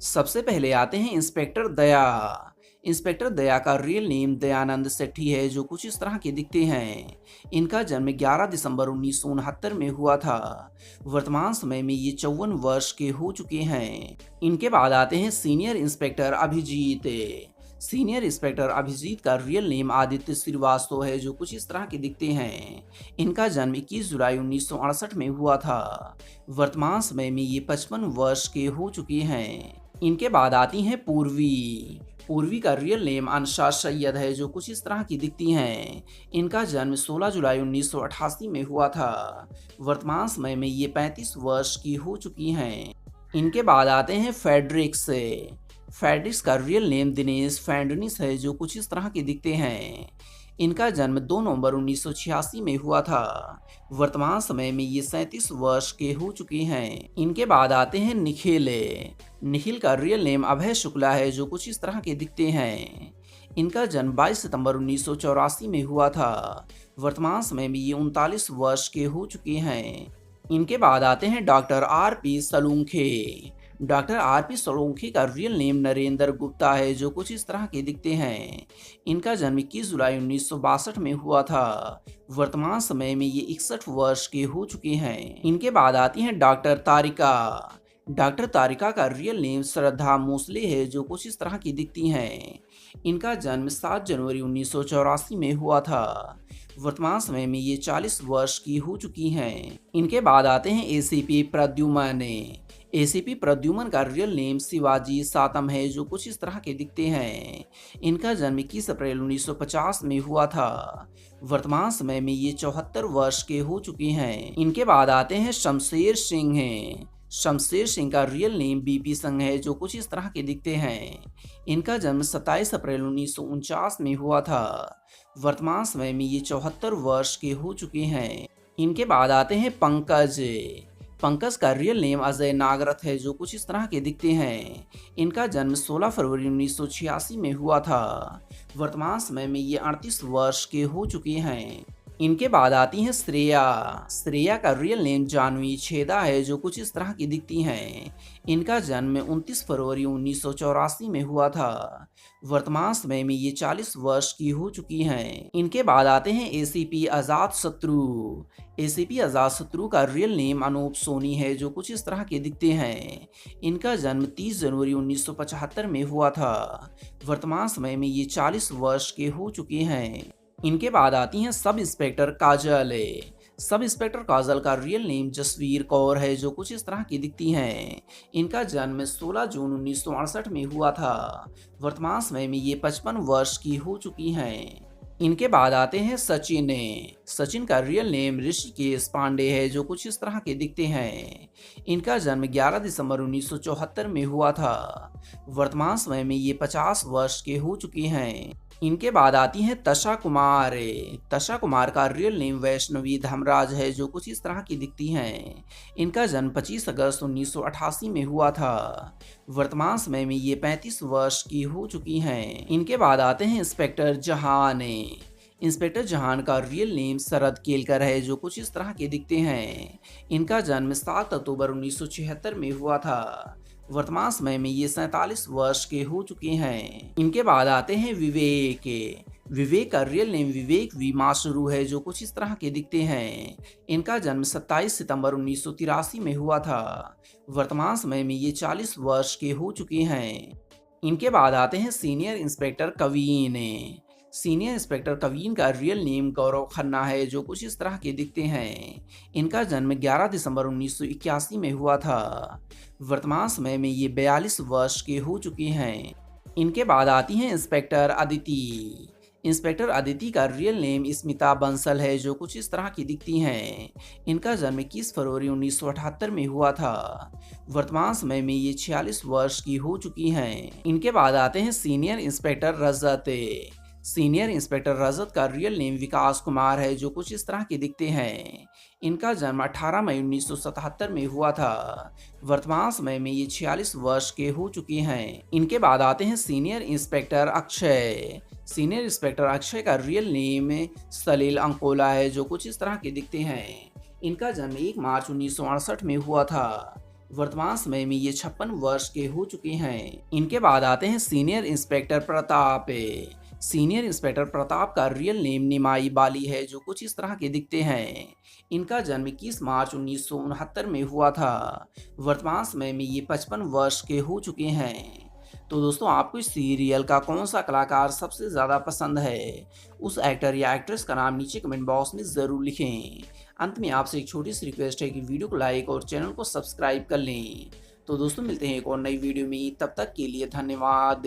सबसे पहले आते हैं इंस्पेक्टर दया। इंस्पेक्टर दया का रियल नेम दयानंद सेठी है, जो कुछ इस तरह के दिखते हैं। इनका जन्म 11 दिसंबर 1969 में हुआ था। वर्तमान समय में ये 54 वर्ष के हो चुके हैं। इनके बाद आते हैं senior inspector Abhijeet. Senior inspector Abhijeet का रियल नेम आदित्य श्रीवास्तव है, जो कुछ इस तरह के दिखते हैं। इनका जन्म 21 जुलाई 1968 में हुआ था। वर्तमान समय में ये 55 वर्ष के हो चुके हैं। इनके बाद आती हैं पूर्वी। पूर्वी का रियल नेम अनशा सैयद है, जो कुछ इस तरह की दिखती हैं। इनका जन्म 16 जुलाई 1988 में हुआ था। वर्तमान समय में ये 35 वर्ष की हो चुकी हैं। इनके बाद आते हैं फेडरिक्स। फेडरिक्स का रियल नेम दिनेश फैंडनिस है, जो कुछ इस तरह के दिखते हैं। इनका जन्म 2 नवंबर 1986 में हुआ था। वर्तमान समय में ये 37 वर्ष के हो चुके हैं। इनके बाद आते हैं निखिल। निखिल का रियल नेम अभय शुक्ला है, जो कुछ इस तरह के दिखते हैं। इनका जन्म 22 सितंबर 1984 में हुआ था। वर्तमान समय में ये 39 वर्ष के हो चुके हैं। इनके बाद आते हैं doctor R P. Salunkhe. Doctor R P. Solanki का रियल नेम नरेंद्र गुप्ता है, जो कुछ इस तरह के दिखते हैं। इनका जन्म 21 जुलाई 1962 में हुआ था। वर्तमान समय में ये 61 वर्ष के हो चुके हैं। इनके बाद आती हैं डॉक्टर तारिका। डॉक्टर तारिका का रियल नेम श्रद्धा मोसले है, जो कुछ इस तरह की दिखती हैं। इनका जन्म 7 जनवरी 1984 में हुआ था। वर्तमान समय में ये 40 वर्ष की हो चुकी हैं। इनके बाद आते हैं एसीपी प्रद्युमन। एसीपी प्रद्युमन का रियल नेम शिवाजी सातम है, जो कुछ इस तरह के दिखते हैं। इनका जन्म 21 अप्रैल 1950 में हुआ था। वर्तमान समय में ये 74 वर्ष के हो चुके हैं। इनके बाद आते हैं शमशेर सिंह। शमशेर सिंह का रियल नेम बीपी सिंह है, जो कुछ इस तरह के दिखते हैं। इनका जन्म 27 अप्रैल 1949 में हुआ था। वर्तमान समय में ये 74 वर्ष के हो चुके हैं। इनके बाद आते हैं पंकज। पंकज का रियल नेम अजय नागरथ है, जो कुछ इस तरह के दिखते हैं। इनका जन्म 16 फरवरी 1986 में हुआ था। वर्तमान समय में ये 38 वर्ष के हो चुके हैं। इनके बाद आती हैं श्रेया। श्रेया का रियल नेम जानवी छेदा है, जो कुछ इस तरह की दिखती हैं। इनका जन्म 29 फरवरी 1984 में हुआ था। वर्तमान समय में ये 40 वर्ष की हो चुकी हैं। इनके बाद आते हैं एसीपी आजाद शत्रु। एसीपी आजाद शत्रु का रियल नेम अनूप सोनी है, जो कुछ इस तरह के दिखते हैं। इनका जन्म 30 जनवरी 1975 में हुआ था। वर्तमान समय में ये 40 वर्ष के हो चुके हैं। इनके बाद आती हैं सब इंस्पेक्टर काजल। सब इंस्पेक्टर काजल का रियल नेम जसवीर कौर है, जो कुछ इस तरह की दिखती हैं। इनका जन्म 16 जून 1968 में हुआ था। वर्तमान समय में ये 55 वर्ष की हो चुकी हैं। इनके बाद आते हैं सचिन। सचिन का रियल नेम ऋषिकेश पांडे है, जो कुछ इस तरह के दिखते हैं। इनका जन्म 11 दिसंबर 1974 में हुआ था। वर्तमान समय में ये 50 वर्ष के हो चुके हैं। इनके बाद आती हैं तशा कुमार। तशा कुमार का रियल नेम वैष्णवी धर्मराज है, जो कुछ इस तरह की दिखती हैं। इनका जन्म 25 अगस्त 1988 में हुआ था। वर्तमान समय में ये 35 वर्ष की हो चुकी हैं। इनके बाद आते हैं इंस्पेक्टर जहान। इंस्पेक्टर जहान का रियल नेम शरद केलकर है, जो कुछ इस तरह के दिखते हैं। इनका जन्म 7 अक्टूबर 1976 में हुआ था। वर्तमान समय में ये 47 वर्ष के हो चुके हैं। इनके बाद आते हैं विवेक। विवेक का real name Vivek we Mashru है, जो कुछ इस तरह के दिखते हैं। इनका जन्म 27 सितंबर 1983 में हुआ था। वर्तमान समय में ये 40 वर्ष के हो चुके हैं। इनके बाद आते हैं सीनियर इंस्पेक्टर कवीन। सीनियर इंस्पेक्टर कवीन का रियल नेम गौरव खन्ना है, जो कुछ इस तरह के दिखते हैं। इनका जन्म 11 दिसंबर 1981 में हुआ था। वर्तमान समय में ये 42 वर्ष के हो चुके हैं। इनके बाद आती हैं इंस्पेक्टर अदिति। इंस्पेक्टर अदिति का रियल नेम स्मिता बंसल है, जो कुछ इस तरह की दिखती हैं। इनका जन्म 21 फरवरी 1978 में हुआ था। वर्तमान समय में ये 46 वर्ष की हो चुकी हैं। इनके बाद आते हैं सीनियर इंस्पेक्टर रजत। सीनियर इंस्पेक्टर रजत का रियल नेम विकास कुमार है, जो कुछ इस तरह के दिखते हैं। इनका जन्म 18 मई 1977 में हुआ था। वर्तमान समय में ये 46 वर्ष के हो चुके हैं। इनके बाद आते हैं senior inspector Akshay. Senior inspector Akshay का रियल नेम सलील अंकोला है, जो कुछ इस तरह के दिखते हैं। इनका जन्म 1 मार्च 1968 में हुआ था। वर्तमान समय में ये 56 वर्ष के हो चुके हैं। इनके बाद आते हैं senior inspector Pratap. Senior inspector Pratap का रियल नेम निमाई बाली है, जो कुछ इस तरह के दिखते हैं। इनका जन्म 21 मार्च 1969 में हुआ था। वर्तमान समय में ये 55 वर्ष के हो चुके हैं। तो दोस्तों, आपको इस सीरियल का कौन सा कलाकार सबसे ज़्यादा पसंद है, उस एक्टर या एक्ट्रेस का नाम नीचे कमेंट बॉक्स में ज़रूर लिखें। अंत में आपसे एक छोटी सी रिक्वेस्ट है कि वीडियो को लाइक और चैनल को सब्सक्राइब कर लें। तो दोस्तों, मिलते हैं एक और नई वीडियो में, तब तक के लिए धन्यवाद।